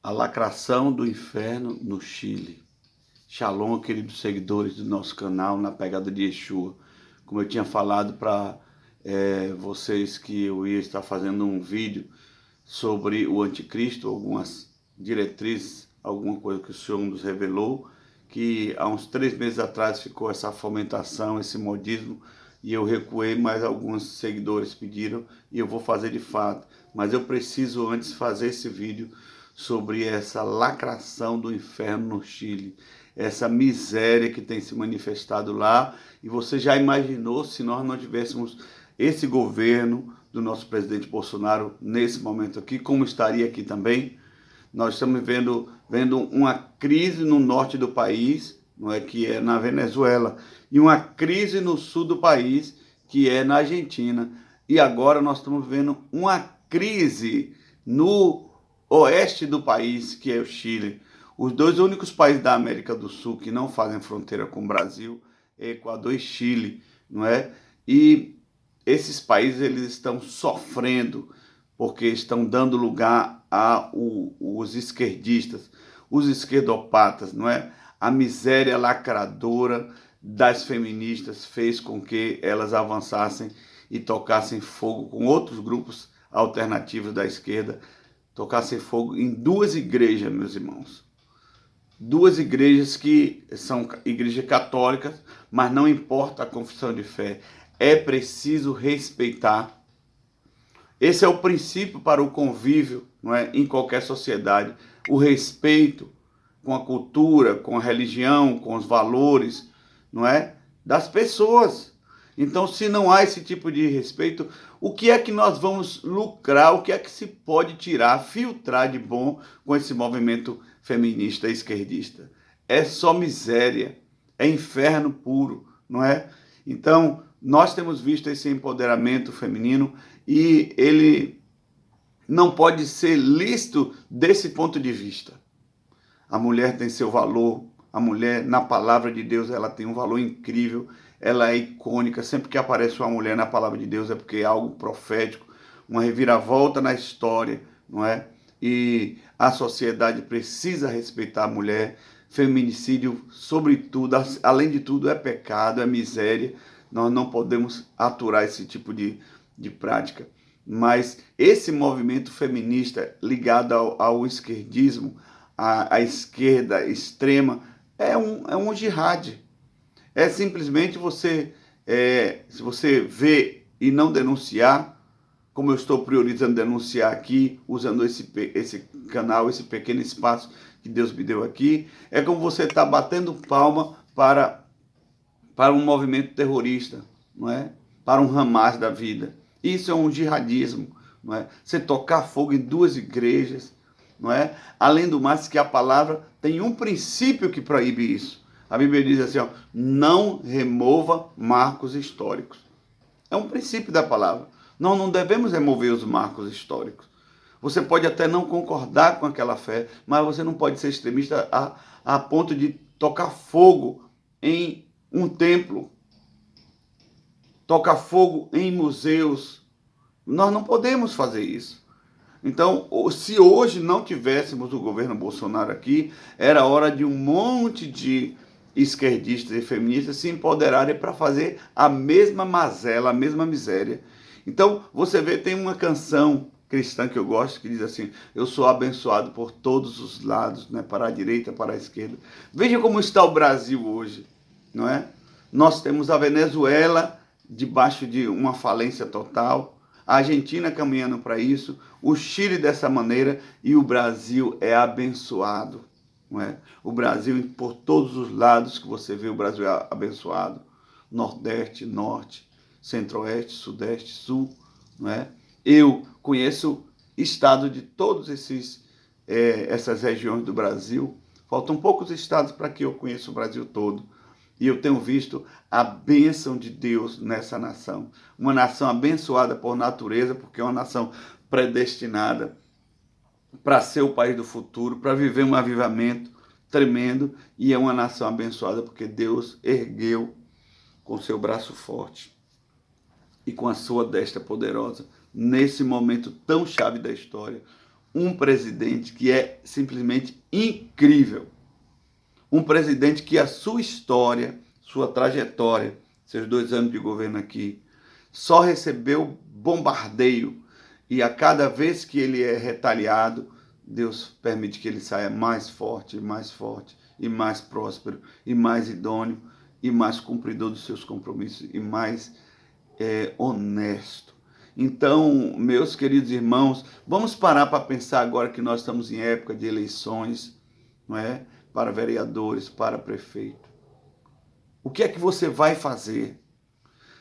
A lacração do inferno no Chile. Shalom, queridos seguidores do nosso canal Na Pegada de Yeshua. Como eu tinha falado para vocês que eu ia estar fazendo um vídeo sobre o anticristo, algumas diretrizes, alguma coisa que o Senhor nos revelou, que há uns 3 meses atrás ficou essa fomentação, esse modismo, e eu recuei, mas alguns seguidores pediram, e eu vou fazer de fato. Mas eu preciso antes fazer esse vídeo sobre essa lacração do inferno no Chile, essa miséria que tem se manifestado lá. E você já imaginou se nós não tivéssemos esse governo do nosso presidente Bolsonaro nesse momento aqui, como estaria aqui também? Nós estamos vendo uma crise no norte do país, não é, que é na Venezuela, e uma crise no sul do país, que é na Argentina. E agora nós estamos vendo uma crise no oeste do país, que é o Chile. Os dois únicos países da América do Sul que não fazem fronteira com o Brasil é Equador e Chile, não é? E esses países eles estão sofrendo porque estão dando lugar os esquerdistas, os esquerdopatas, não é? A miséria lacradora das feministas fez com que elas avançassem e tocassem fogo com outros grupos alternativos da esquerda, tocassem fogo em 2 igrejas, meus irmãos. 2 igrejas que são igrejas católicas, mas não importa a confissão de fé, é preciso respeitar. Esse é o princípio para o convívio, não é, em qualquer sociedade, o respeito com a cultura, com a religião, com os valores, não é, das pessoas. Então, se não há esse tipo de respeito, o que é que nós vamos lucrar, o que é que se pode tirar, filtrar de bom com esse movimento feminista e esquerdista? É só miséria, é inferno puro, não é? Então, nós temos visto esse empoderamento feminino e ele não pode ser listo desse ponto de vista. A mulher tem seu valor, a mulher na palavra de Deus ela tem um valor incrível, ela é icônica. Sempre que aparece uma mulher na palavra de Deus é porque é algo profético, uma reviravolta na história, não é? E a sociedade precisa respeitar a mulher. Feminicídio, sobretudo, além de tudo, é pecado, é miséria. Nós não podemos aturar esse tipo de prática. Mas esse movimento feminista ligado ao esquerdismo, à esquerda extrema, é um jihad. É simplesmente se você vê e não denunciar, como eu estou priorizando denunciar aqui, usando esse canal, esse pequeno espaço que Deus me deu aqui, é como você está batendo palma para um movimento terrorista, não é? Para um Hamas da vida. Isso é um jihadismo, não é? Você tocar fogo em 2 igrejas, não é? Além do mais que a palavra tem um princípio que proíbe isso. A Bíblia diz assim, ó, não remova marcos históricos. É um princípio da palavra. Nós não devemos remover os marcos históricos. Você pode até não concordar com aquela fé, mas você não pode ser extremista a ponto de tocar fogo em um templo, tocar fogo em museus. Nós não podemos fazer isso. Então, se hoje não tivéssemos o governo Bolsonaro aqui, era hora de um monte de esquerdistas e feministas se empoderarem para fazer a mesma mazela, a mesma miséria. Então, você vê, tem uma canção cristã que eu gosto, que diz assim, eu sou abençoado por todos os lados, né, para a direita, para a esquerda. Veja como está o Brasil hoje, não é? Nós temos a Venezuela debaixo de uma falência total, a Argentina caminhando para isso, o Chile dessa maneira e o Brasil é abençoado. Não é? O Brasil, por todos os lados que você vê, o Brasil é abençoado. Nordeste, Norte, Centro-Oeste, Sudeste, Sul. Não é? Eu conheço estado de todos essas regiões do Brasil. Faltam poucos estados para que eu conheça o Brasil todo. E eu tenho visto a bênção de Deus nessa nação. Uma nação abençoada por natureza, porque é uma nação predestinada para ser o país do futuro, para viver um avivamento tremendo. E é uma nação abençoada porque Deus ergueu com seu braço forte e com a sua destra poderosa, nesse momento tão chave da história, um presidente que é simplesmente incrível. Um presidente que a sua história, sua trajetória, seus 2 anos de governo aqui, só recebeu bombardeio. E a cada vez que ele é retaliado, Deus permite que ele saia mais forte, e mais próspero, e mais idôneo, e mais cumpridor dos seus compromissos, e mais honesto. Então, meus queridos irmãos, vamos parar para pensar agora que nós estamos em época de eleições, não é? Para vereadores, para prefeito. O que é que você vai fazer?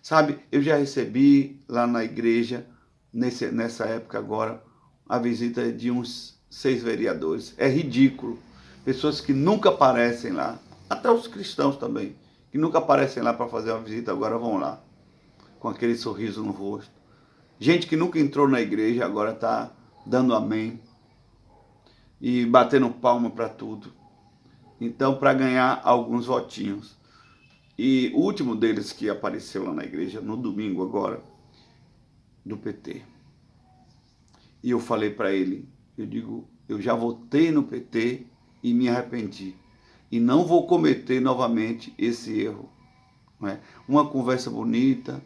Sabe, eu já recebi lá na igreja, nessa época agora, a visita de uns 6 vereadores. É ridículo. Pessoas que nunca aparecem lá, até os cristãos também, que nunca aparecem lá para fazer uma visita, agora vão lá, com aquele sorriso no rosto. Gente que nunca entrou na igreja, agora está dando amém e batendo palma para tudo. Então, para ganhar alguns votinhos. E o último deles que apareceu lá na igreja, no domingo agora, do PT. E eu falei para ele, eu digo, eu já votei no PT e me arrependi. E não vou cometer novamente esse erro. Não é? Uma conversa bonita,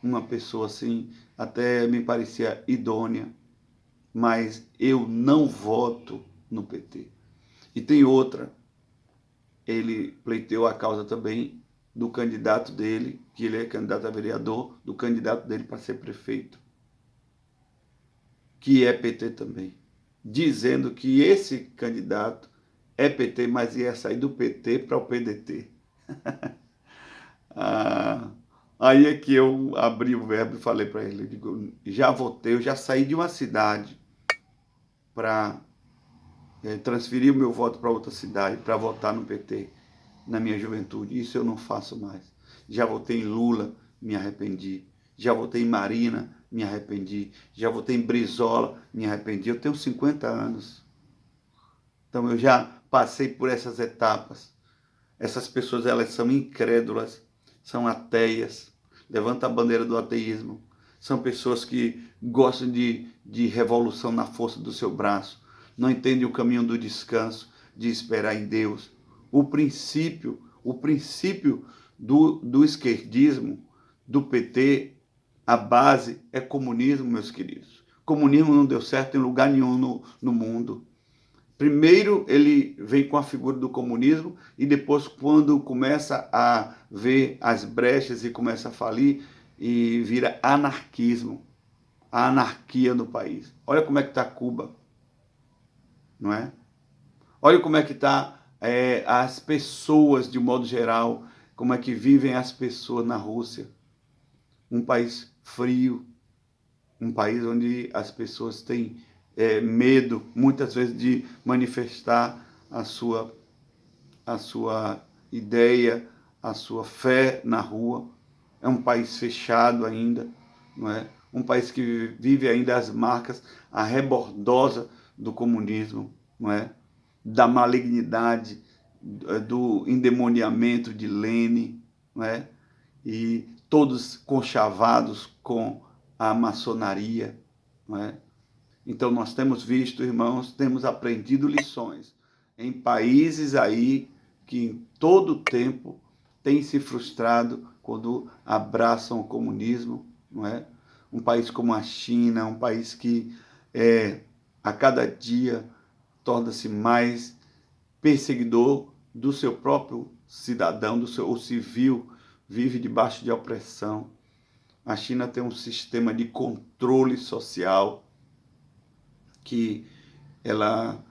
uma pessoa assim, até me parecia idônea, mas eu não voto no PT. E tem outra, ele pleiteou a causa também do candidato dele, que ele é candidato a vereador, do candidato dele para ser prefeito, que é PT também, dizendo que esse candidato é PT, mas ia sair do PT para o PDT. Aí é que eu abri o verbo e falei para ele, eu digo, já votei, eu já saí de uma cidade para transferir o meu voto para outra cidade, para votar no PT na minha juventude. Isso eu não faço mais. Já votei em Lula, me arrependi. Já votei em Marina, me arrependi. Já votei em Brizola, me arrependi. Eu tenho 50 anos. Então eu já passei por essas etapas. Essas pessoas, elas são incrédulas, são ateias, levantam a bandeira do ateísmo. São pessoas que gostam de revolução na força do seu braço. Não entendem o caminho do descanso, de esperar em Deus. O princípio do esquerdismo, do PT, a base é comunismo, meus queridos. Comunismo não deu certo em lugar nenhum no mundo. Primeiro ele vem com a figura do comunismo e depois, quando começa a ver as brechas e começa a falir, e vira anarquismo, a anarquia no país. Olha como é que está Cuba, não é? Olha como é que está as pessoas, de modo geral, como é que vivem as pessoas na Rússia. Um país frio, um país onde as pessoas têm medo, muitas vezes, de manifestar a sua ideia, a sua fé na rua. É um país fechado ainda, não é? Um país que vive ainda as marcas, a rebordosa do comunismo, não é? Da malignidade, do endemoniamento de Lenin, não é? E todos conchavados com a maçonaria, não é? Então nós temos visto, irmãos, temos aprendido lições em países aí que em todo o tempo têm se frustrado quando abraçam o comunismo, não é? Um país como a China, um país que a cada dia torna-se mais perseguidor do seu próprio cidadão, o civil, vive debaixo de opressão. A China tem um sistema de controle social que ela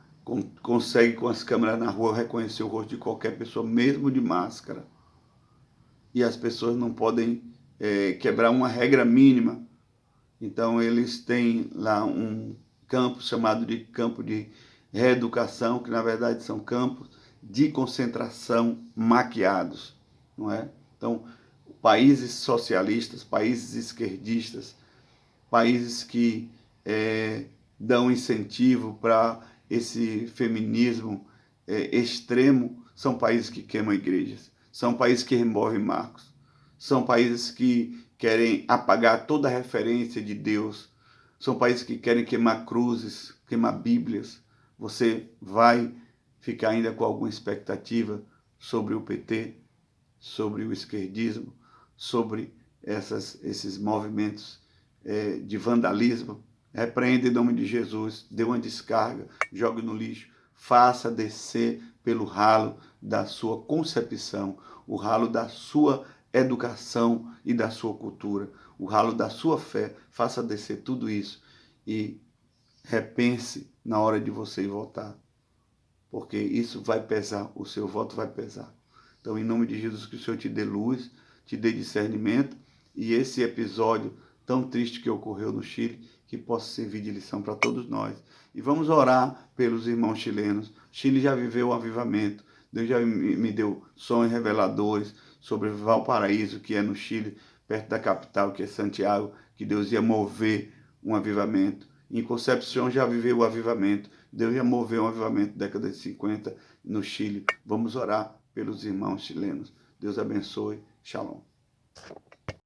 consegue, com as câmeras na rua, reconhecer o rosto de qualquer pessoa, mesmo de máscara. E as pessoas não podem quebrar uma regra mínima. Então, eles têm lá um campo chamado de campo de reeducação, que na verdade são campos de concentração maquiados, não é? Então, países socialistas, países esquerdistas, países que dão incentivo para esse feminismo extremo, são países que queimam igrejas, são países que removem marcos, são países que querem apagar toda a referência de Deus, são países que querem queimar cruzes, queimar Bíblias, você vai ficar ainda com alguma expectativa sobre o PT, sobre o esquerdismo, sobre esses movimentos de vandalismo? Repreenda em nome de Jesus, dê uma descarga, jogue no lixo, faça descer pelo ralo da sua concepção, o ralo da sua educação e da sua cultura, o ralo da sua fé, faça descer tudo isso e repense na hora de você ir votar, porque isso vai pesar, o seu voto vai pesar. Então, em nome de Jesus, que o Senhor te dê luz, te dê discernimento, e esse episódio tão triste que ocorreu no Chile, que possa servir de lição para todos nós. E vamos orar pelos irmãos chilenos. Chile já viveu o avivamento, Deus já me deu sonhos reveladores sobre Valparaíso, que é no Chile, perto da capital, que é Santiago, que Deus ia mover um avivamento. Em Concepción já viveu o avivamento. Deus já moveu um avivamento na década de 50 no Chile. Vamos orar pelos irmãos chilenos. Deus abençoe. Shalom.